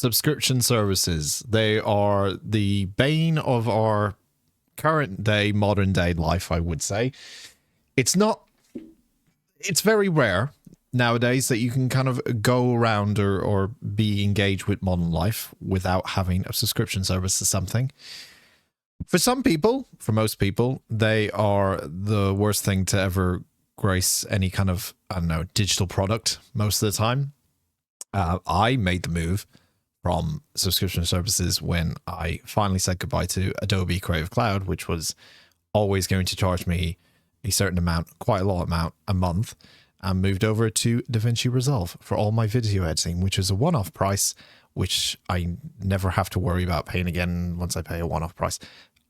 Subscription services. They are the bane of our current day, modern day life, I would say. It's very rare nowadays that you can kind of go around or be engaged with modern life without having a subscription service to something. For some people, for most people, they are the worst thing to ever grace any kind of, I don't know, digital product most of the time. I made the move from subscription services when I finally said goodbye to Adobe Creative Cloud, which was always going to charge me a certain amount, quite a lot amount a month, and moved over to DaVinci Resolve for all my video editing, which is a one-off price, which I never have to worry about paying again once I pay a one-off price.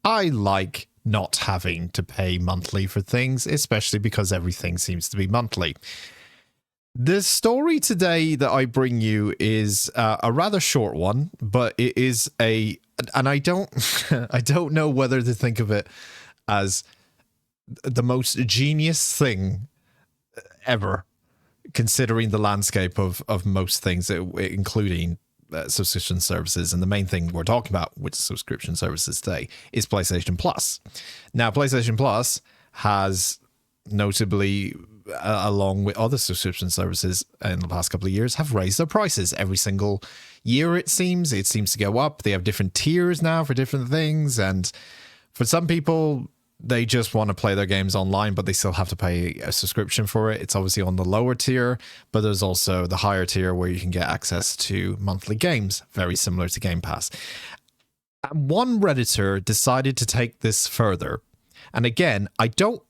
I like not having to pay monthly for things, especially because everything seems to be monthly. The story today that I bring you is a rather short one, but it is and I don't I don't know whether to think of it as the most genius thing ever, considering the landscape of most things, including subscription services. And the main thing we're talking about with subscription services today is PlayStation Plus. Now, PlayStation Plus has notably, along with other subscription services in the past couple of years, have raised their prices every single year. It seems to go up. They have different tiers now for different things, and for some people, they just want to play their games online, but they still have to pay a subscription for it. It's obviously on the lower tier, but there's also the higher tier where you can get access to monthly games, very similar to Game Pass. And one Redditor decided to take this further. And again, I didn't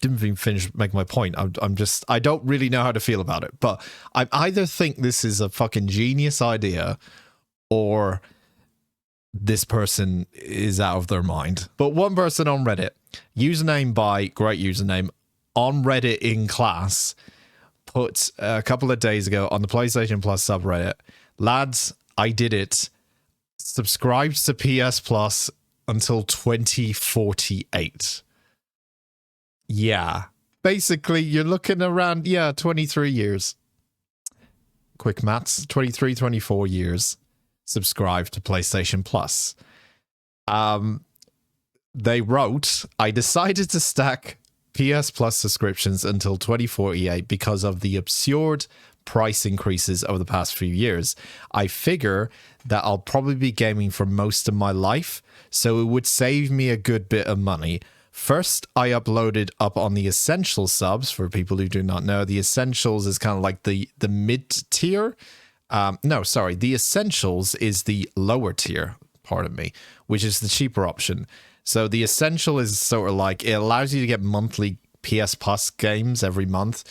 even finish making my point. I don't really know how to feel about it, but I either think this is a fucking genius idea or this person is out of their mind. But one person on Reddit, username by great username, on Reddit in class, put a couple of days ago on the PlayStation Plus subreddit, lads, I did it. Subscribed to PS Plus until 2048. Yeah. Basically, you're looking around, 23 years. Quick maths, 23, 24 years. Subscribe to PlayStation Plus. They wrote, I decided to stack PS Plus subscriptions until 2048 because of the absurd price increases over the past few years. I figure that I'll probably be gaming for most of my life, so it would save me a good bit of money. First, I uploaded up on the Essential subs. For people who do not know, the Essentials is kind of like the mid-tier. The Essentials is the lower tier, pardon me, which is the cheaper option. So the Essential is sort of like, it allows you to get monthly PS Plus games every month,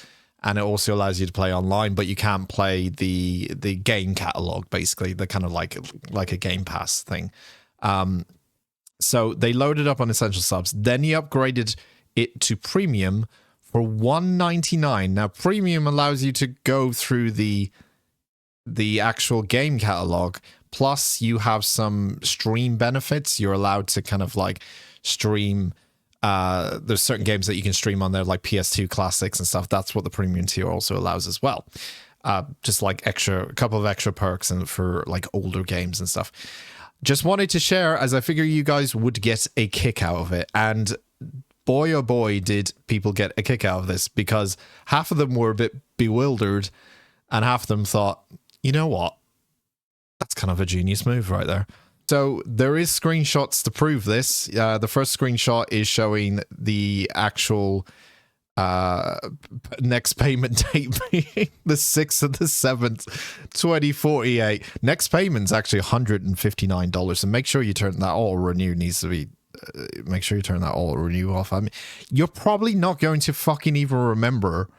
and it also allows you to play online, but you can't play the game catalog, basically, the kind of like a Game Pass thing. So they loaded up on Essential subs. Then he upgraded it to Premium for $1.99. Now, Premium allows you to go through the actual game catalog. Plus, you have some stream benefits. You're allowed to kind of like stream. There's certain games that you can stream on there, like PS2 classics and stuff. That's what the Premium tier also allows as well. Just like a couple of extra perks and for like older games and stuff. Just wanted to share, as I figure you guys would get a kick out of it. And boy, oh boy, did people get a kick out of this, because half of them were a bit bewildered and half of them thought, you know what? That's kind of a genius move right there. So there is screenshots to prove this. The first screenshot is showing the actual next payment date being the 6th of the 7th, 2048. Next payment's actually $159. And make sure you turn that auto renew off. I mean, you're probably not going to fucking even remember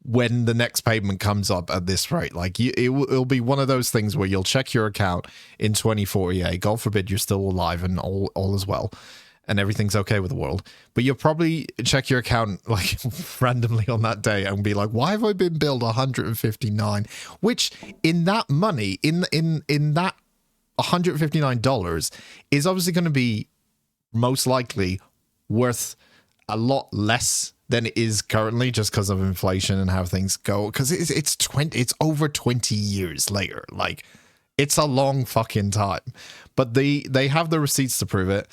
when the next payment comes up at this rate. Like, it'll be one of those things where you'll check your account in 2048. God forbid you're still alive and all is well and everything's okay with the world, but you'll probably check your account like randomly on that day and be like, why have I been billed $159? Which in that money, in that $159 is obviously going to be most likely worth a lot less than it is currently, just because of inflation and how things go. Because it's over 20 years later. Like, It's a long fucking time. But they have the receipts to prove it.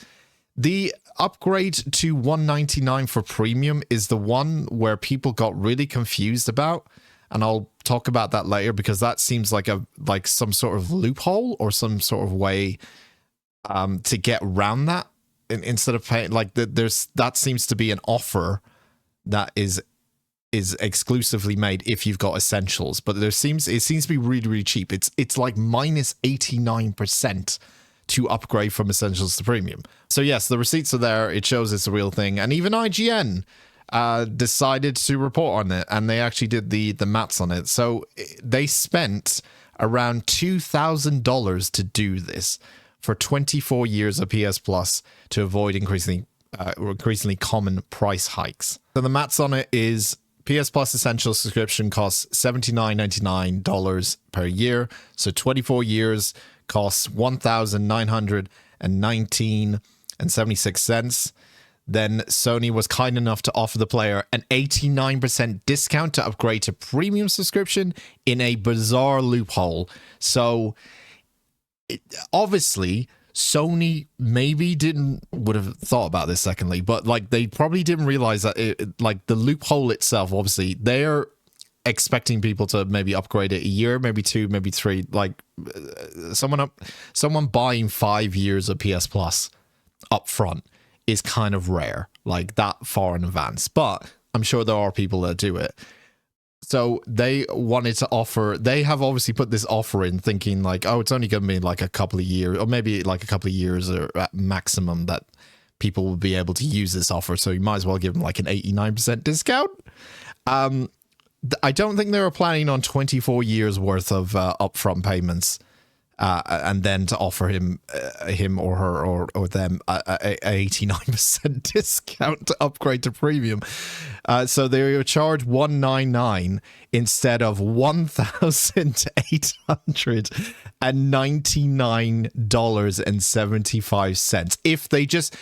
The upgrade to $199 for premium is the one where people got really confused about, and I'll talk about that later because that seems like some sort of loophole or some sort of way to get around that instead of paying. Like that seems to be an offer that is exclusively made if you've got essentials, but it seems to be really, really cheap. It's like minus 89% to upgrade from essentials to premium. So yes, the receipts are there. It shows it's a real thing, and even IGN decided to report on it, and they actually did the maths on it. So they spent around $2,000 to do this for 24 years of PS Plus to avoid increasingly common price hikes. So the maths on it is PS Plus Essential subscription costs $79.99 per year. So 24 years costs $1,919.76. Then Sony was kind enough to offer the player an 89% discount to upgrade to premium subscription in a bizarre loophole. So obviously Sony maybe would have thought about this secondly, but like they probably didn't realize that like the loophole itself, obviously they're expecting people to maybe upgrade it a year, maybe 2, maybe 3, like someone buying 5 years of PS Plus up front is kind of rare, like that far in advance, but I'm sure there are people that do it. So they wanted to offer, they have obviously put this offer in thinking like, oh, it's only going to be like a couple of years, or maybe like a couple of years or at maximum that people will be able to use this offer. So you might as well give them like an 89% discount. I don't think they were planning on 24 years worth of upfront payments and then to offer him or her or them a 89% discount to upgrade to premium. So they were charged $199 instead of $1,899.75. If they just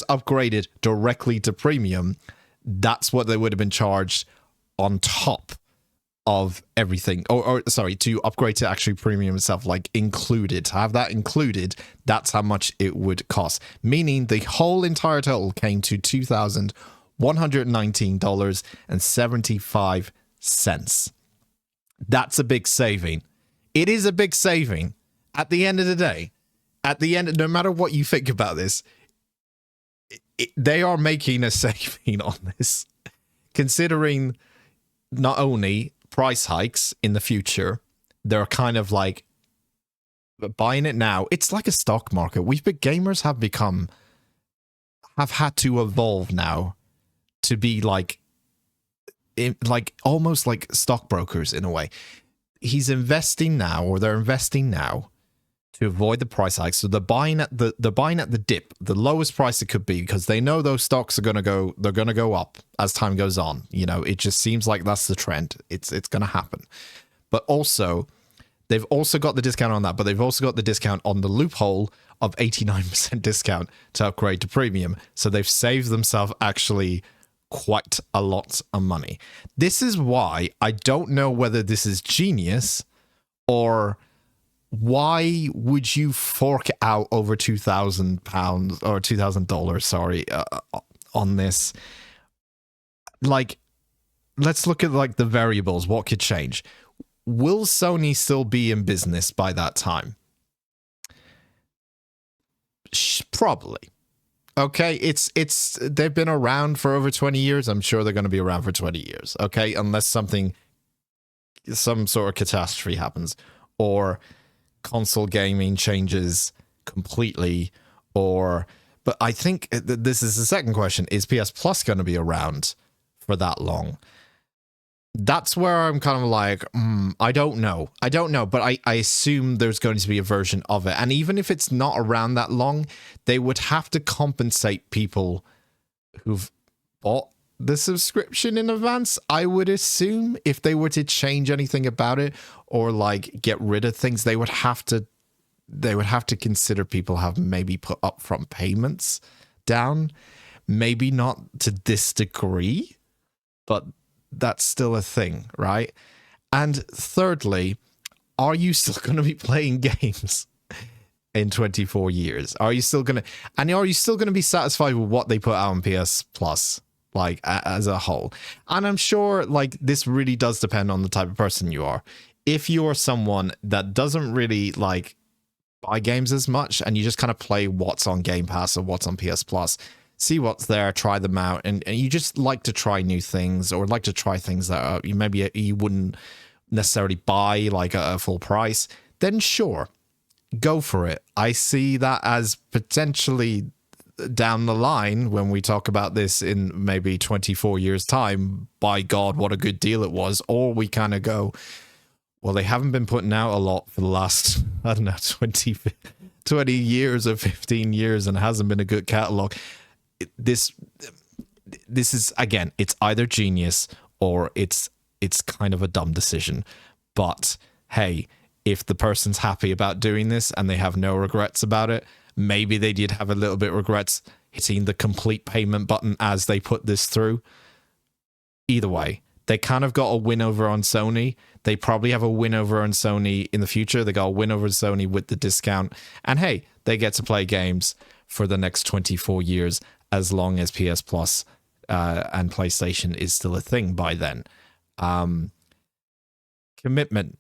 upgraded directly to premium, that's what they would have been charged on top of everything, or sorry, to upgrade to actually premium itself, like included, to have that included, that's how much it would cost, meaning the whole entire total came to $2,119.75. That's a big saving. It is a big saving. At the end of the day, no matter what you think about this, they are making a saving on this, considering not only price hikes in the future, they're kind of like buying it now. It's like a stock market. Gamers have had to evolve now to be like almost like stockbrokers in a way. He's investing now, or they're investing now to avoid the price hikes. So they're buying at the dip, the lowest price it could be, because they know those stocks are going to go up as time goes on. You know, it just seems like that's the trend. It's going to happen. But also, they've also got the discount on that, but they've also got the discount on the loophole of 89% discount to upgrade to premium. So they've saved themselves actually quite a lot of money. This is why I don't know whether this is genius, or why would you fork out over £2,000 or $2,000, sorry, on this? Like, let's look at like the variables. What could change? Will Sony still be in business by that time? Probably. Okay, they've been around for over 20 years. I'm sure they're going to be around for 20 years. Okay, unless some sort of catastrophe happens, or console gaming changes completely, but I think this is the second question: is PS Plus going to be around for that long? That's where I'm kind of like, I don't know, but I assume there's going to be a version of it, and even if it's not around that long, they would have to compensate people who've bought the subscription in advance, I would assume. If they were to change anything about it or like get rid of things, they would have to consider people have maybe put upfront payments down. Maybe not to this degree, but that's still a thing, right? And thirdly, are you still going to be playing games in 24 years? Are you still going to, and are you still going to be satisfied with what they put out on PS Plus, like as a whole? And I'm sure like this really does depend on the type of person you are. If you're someone that doesn't really like buy games as much and you just kind of play what's on Game Pass or what's on PS Plus, see what's there, try them out, and you just like to try new things or like to try things that you maybe you wouldn't necessarily buy like at a full price, then sure, go for it. I see that as potentially down the line when we talk about this in maybe 24 years time, by God, what a good deal it was. Or we kind of go, well, they haven't been putting out a lot for the last, I don't know, 20 years or 15 years and it hasn't been a good catalog. This is, again, it's either genius or it's kind of a dumb decision. But hey, if the person's happy about doing this and they have no regrets about it, maybe they did have a little bit of regrets hitting the complete payment button as they put this through. Either way, they kind of got a win over on Sony. They probably have a win over on Sony in the future. They got a win over Sony with the discount. And hey, they get to play games for the next 24 years as long as PS Plus and PlayStation is still a thing by then. Commitment.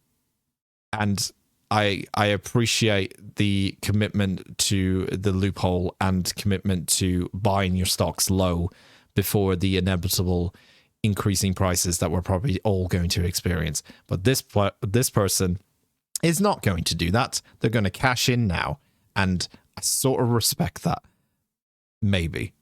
And I appreciate the commitment to the loophole and commitment to buying your stocks low before the inevitable increasing prices that we're probably all going to experience. But this person is not going to do that. They're going to cash in now. And I sort of respect that. Maybe.